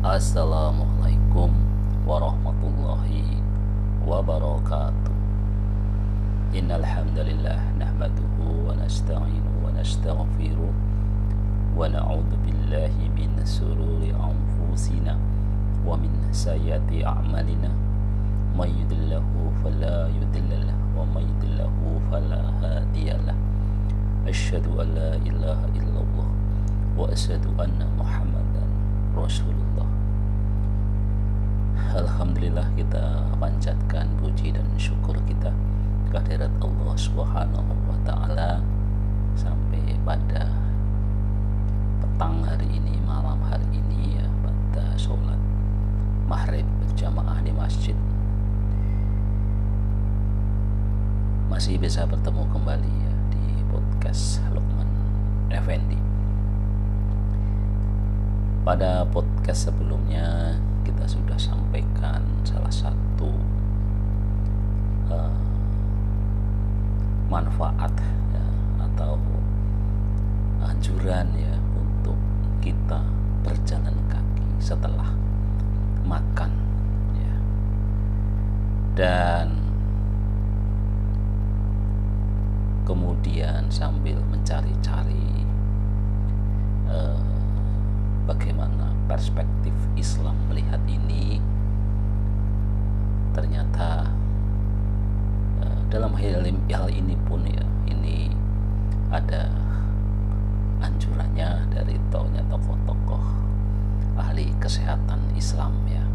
Assalamualaikum warahmatullahi wabarakatuh. Innal hamdalillah nahmaduhu wa nasta'inuhu wa nastaghfiruh wa na'udzu billahi min shururi anfusina wa min sayyiati a'malina may yahdihillahu fala mudilla lahu wa may yudlilhu fala hadiyalah. Asyhadu an la ilaha illallah wa asyhadu anna Muhammadan Rasulullah. Alhamdulillah, kita panjatkan puji dan syukur kita kehadirat Allah Subhanahu wa taala sampai pada petang hari ini, malam hari ini ya, pada sholat maghrib berjamaah di masjid masih bisa bertemu kembali ya di podcast Luqman Effendi. Pada podcast sebelumnya kita sudah sampaikan salah satu manfaat ya, atau anjuran ya untuk kita berjalan kaki setelah makan ya. Dan kemudian sambil mencari-cari bagaimana perspektif Islam melihat ini, ternyata dalam hal ini pun ya, ini ada anjurannya dari tokoh-tokoh ahli kesehatan Islam ya.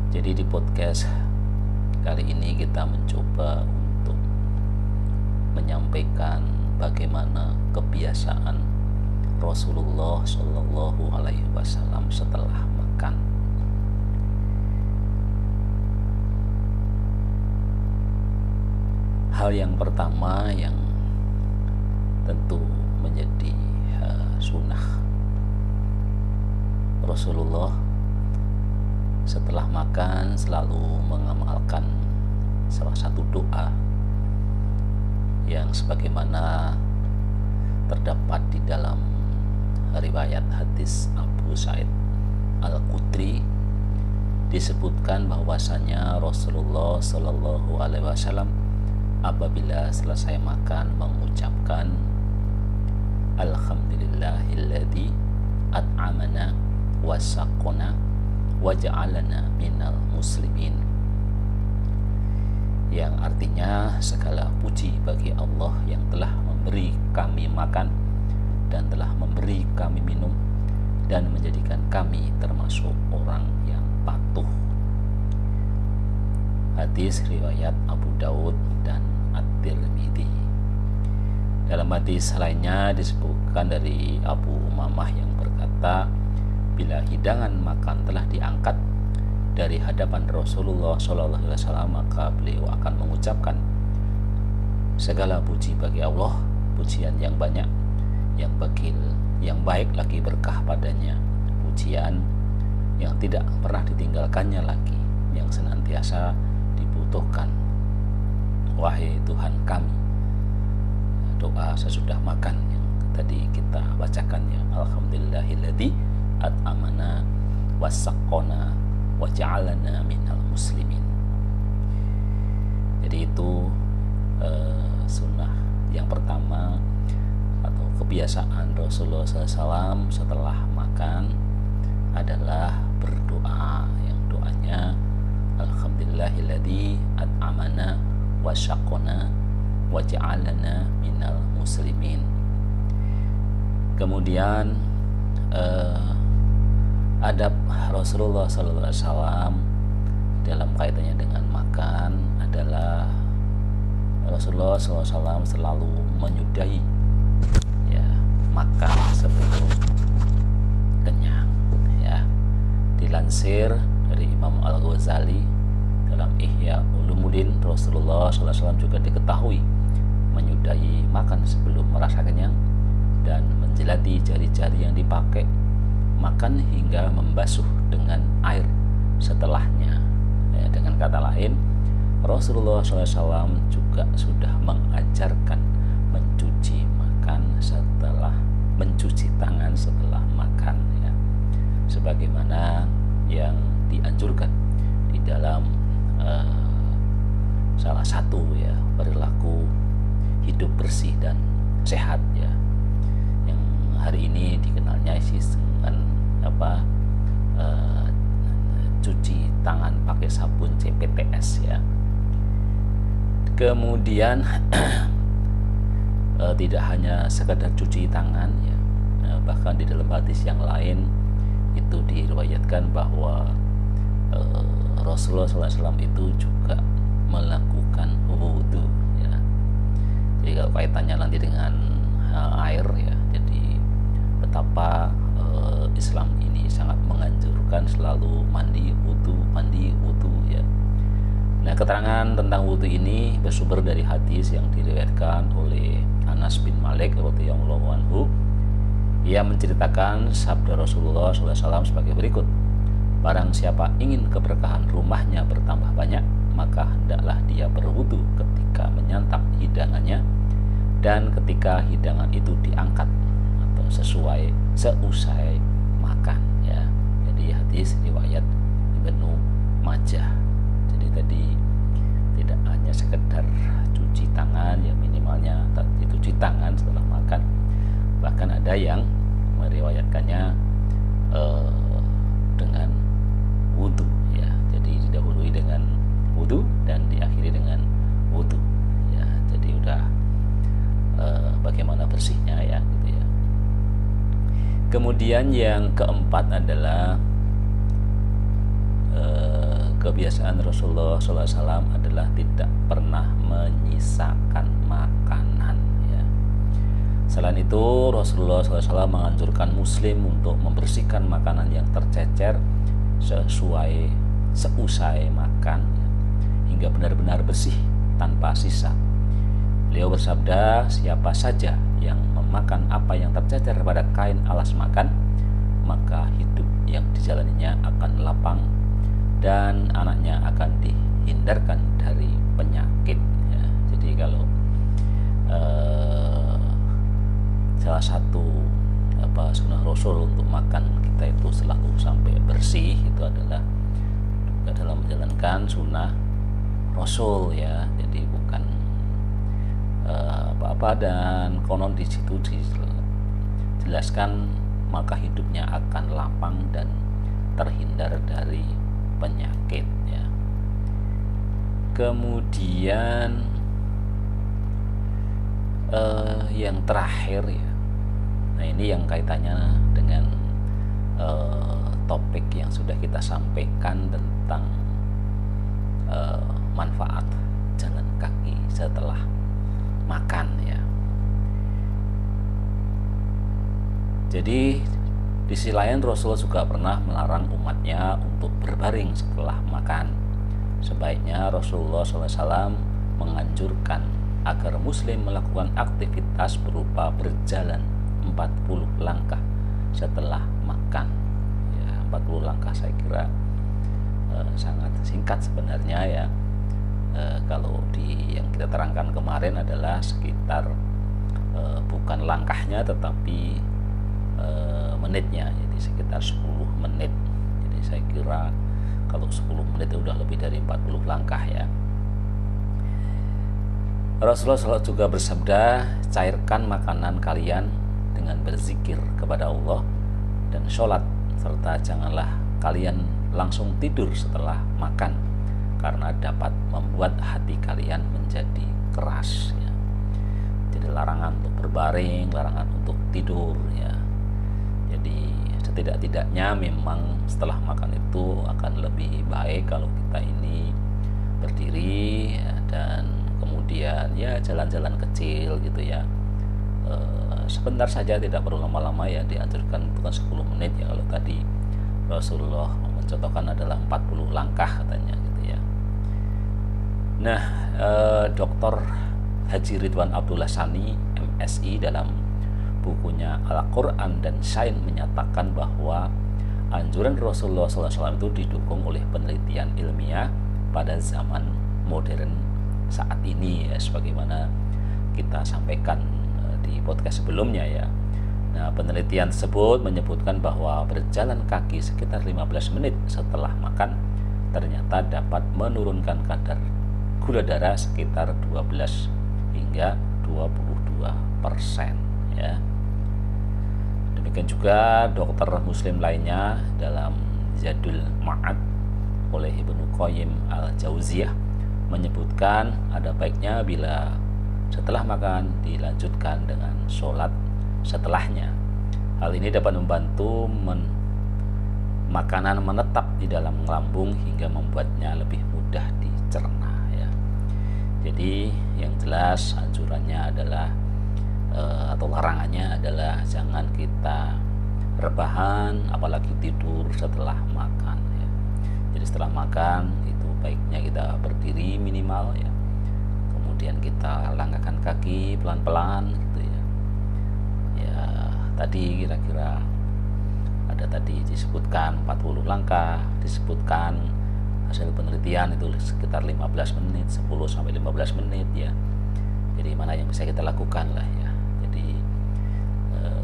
Jadi di podcast kali ini kita mencoba untuk menyampaikan bagaimana kebiasaan Rasulullah Shallallahu Alaihi Wasallam setelah makan. Hal yang pertama yang tentu menjadi sunnah Rasulullah setelah makan selalu mengamalkan salah satu doa yang sebagaimana terdapat di dalam riwayat hadis Abu Sa'id Al-Khudri, disebutkan bahwasanya Rasulullah Shallallahu Alaihi Wasallam apabila selesai makan mengucapkan Alhamdulillahilladzi at'amana wa saqona wa ja'alana minal muslimin, yang artinya segala puji bagi Allah yang telah memberi kami makan dan telah memberi kami minum dan menjadikan kami termasuk orang yang patuh. Hadis riwayat Abu Daud dan At-Tirmidzi. Dalam hadis lainnya disebutkan dari Abu Umamah yang berkata, bila hidangan makan telah diangkat dari hadapan Rasulullah SAW, maka beliau akan mengucapkan, segala puji bagi Allah, pujian yang banyak, yang baik lagi berkah padanya, pujian yang tidak pernah ditinggalkannya lagi, yang senantiasa dibutuhkan. Wahai Tuhan kami, doa sesudah makan yang tadi kita bacakan ya, Alhamdulillahilladzi at'amana wasaqona wa ja'alana minal muslimin. Jadi itu sunnah yang pertama atau kebiasaan Rasulullah SAW setelah makan adalah berdoa, yang doanya Alhamdulillahilladzi at'amana wa syaqona wa ja'alana minal muslimin. Kemudian adab Rasulullah SAW dalam kaitannya dengan makan adalah Rasulullah SAW selalu menyudahi ya makan sebelum kenyang ya. Dilansir dari Imam Al-Ghazali dalam Ihya Ulumuddin, Rasulullah SAW juga diketahui menyudahi makan sebelum merasa kenyang dan menjelati jari-jari yang dipakai makan hingga membasuh dengan air setelahnya ya. Dengan kata lain, Rasulullah SAW juga sudah mengajarkan mencuci tangan setelah makan ya. sebagaimana yang dianjurkan di dalam salah satu ya perilaku hidup bersih dan sehat ya, yang hari ini dikenalnya dengan cuci tangan pakai sabun CPTS ya. Kemudian tidak hanya sekedar cuci tangan ya, bahkan di dalam hadis yang lain itu diriwayatkan bahwa Rasulullah SAW itu juga melakukan wudu ya. Jadi kalau kaitannya nanti dengan air ya, jadi betapa Islam ini sangat menganjurkan selalu mandi wudu ya. Nah, keterangan tentang wudu ini bersumber dari hadis yang diriwayatkan oleh Anas bin Malik radhiyallahu anhu. Ia menceritakan sabda Rasulullah SAW sebagai berikut: barang siapa ingin keberkahan rumahnya bertambah banyak, maka hendaklah dia berwudu ketika menyantap hidangannya dan ketika hidangan itu diangkat atau seusai makan ya. Jadi hadis riwayat Ibnu Majah. Jadi tadi tidak hanya sekedar cuci tangan ya, minimalnya itu cuci tangan setelah makan, bahkan ada yang meriwayatkannya dengan wudu ya. Jadi didahului dengan wudu dan diakhiri dengan wudu ya. Jadi udah bagaimana bersihnya ya gitu ya. Kemudian yang keempat adalah kebiasaan Rasulullah SAW adalah tidak pernah menyisakan makanan ya. Selain itu Rasulullah SAW menganjurkan muslim untuk membersihkan makanan yang tercecer seusai makan ya, hingga benar-benar bersih tanpa sisa. Beliau bersabda, siapa saja yang memakan apa yang tercecer pada kain alas makan, maka hidup yang dijalaninya akan lapang dan anaknya akan dihindarkan dari penyakit ya. Jadi kalau salah satu sunnah Rasul untuk makan kita itu selalu sampai bersih, itu adalah dalam menjalankan sunnah Rasul ya. Jadi bukan apa-apa, dan konon di situ dijelaskan maka hidupnya akan lapang dan terhindar dari penyakit ya. Kemudian yang terakhir ya, nah ini yang kaitannya dengan topik yang sudah kita sampaikan tentang manfaat jalan kaki setelah makan ya. Jadi di sisi lain Rasulullah juga pernah melarang umatnya untuk berbaring setelah makan. Sebaiknya Rasulullah SAW menganjurkan agar muslim melakukan aktivitas berupa berjalan 40 langkah setelah makan ya. 40 langkah saya kira sangat singkat sebenarnya ya. Kalau yang kita terangkan kemarin adalah sekitar bukan langkahnya tetapi menitnya, jadi sekitar 10 menit. Jadi saya kira kalau 10 menit itu udah lebih dari 40 langkah ya. Rasulullah SAW juga bersabda, cairkan makanan kalian dengan berzikir kepada Allah dan sholat, serta janganlah kalian langsung tidur setelah makan, karena dapat membuat hati kalian menjadi keras ya. Jadi larangan untuk berbaring, larangan untuk tidur ya. Jadi setidak-tidaknya memang setelah makan itu akan lebih baik kalau kita ini berdiri ya, dan kemudian ya jalan-jalan kecil gitu ya, sebentar saja, tidak perlu lama-lama ya. Dianjurkan itu kan 10 menit ya. Kalau tadi Rasulullah mencontohkan adalah 40 langkah katanya gitu ya. Nah, Dr. Haji Ridwan Abdullah Sani MSI dalam bukunya Al-Quran dan Sains menyatakan bahwa anjuran Rasulullah SAW itu didukung oleh penelitian ilmiah pada zaman modern saat ini ya, sebagaimana kita sampaikan di podcast sebelumnya ya, Nah, penelitian tersebut menyebutkan bahwa berjalan kaki sekitar 15 menit setelah makan ternyata dapat menurunkan kadar gula darah sekitar 12 hingga 22% ya. Demikian juga dokter muslim lainnya dalam Zadul Ma'ad oleh Ibnu Qayyim al-Jauziyah menyebutkan ada baiknya bila setelah makan dilanjutkan dengan sholat setelahnya. Hal ini dapat membantu makanan menetap di dalam lambung hingga membuatnya lebih mudah dicerna ya. Jadi yang jelas anjurannya adalah atau larangannya adalah jangan kita rebahan apalagi tidur setelah makan ya. Jadi setelah makan itu baiknya kita berdiri minimal ya. Kemudian kita langkahkan kaki pelan-pelan gitu ya. Ya, tadi kira-kira ada tadi disebutkan 40 langkah, disebutkan hasil penelitian itu sekitar 15 menit, 10 sampai 15 menit ya. Jadi mana yang bisa kita lakukan lah ya. Jadi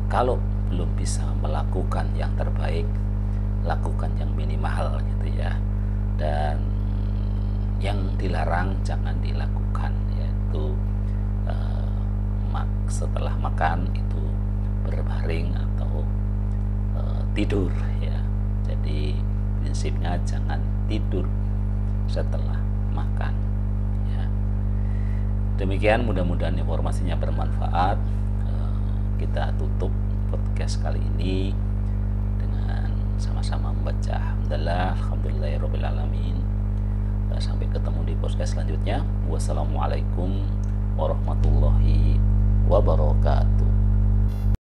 kalau belum bisa melakukan yang terbaik, lakukan yang minimal gitu ya. Dan yang dilarang jangan dilakukan, yaitu setelah makan itu berbaring atau tidur ya. Jadi prinsipnya jangan tidur setelah makan ya. Demikian, mudah-mudahan informasinya bermanfaat. Kita tutup podcast kali ini dengan sama-sama membaca alhamdulillahirabbil alamin. Sampai ketemu di podcast selanjutnya. Wassalamualaikum warahmatullahi wabarakatuh.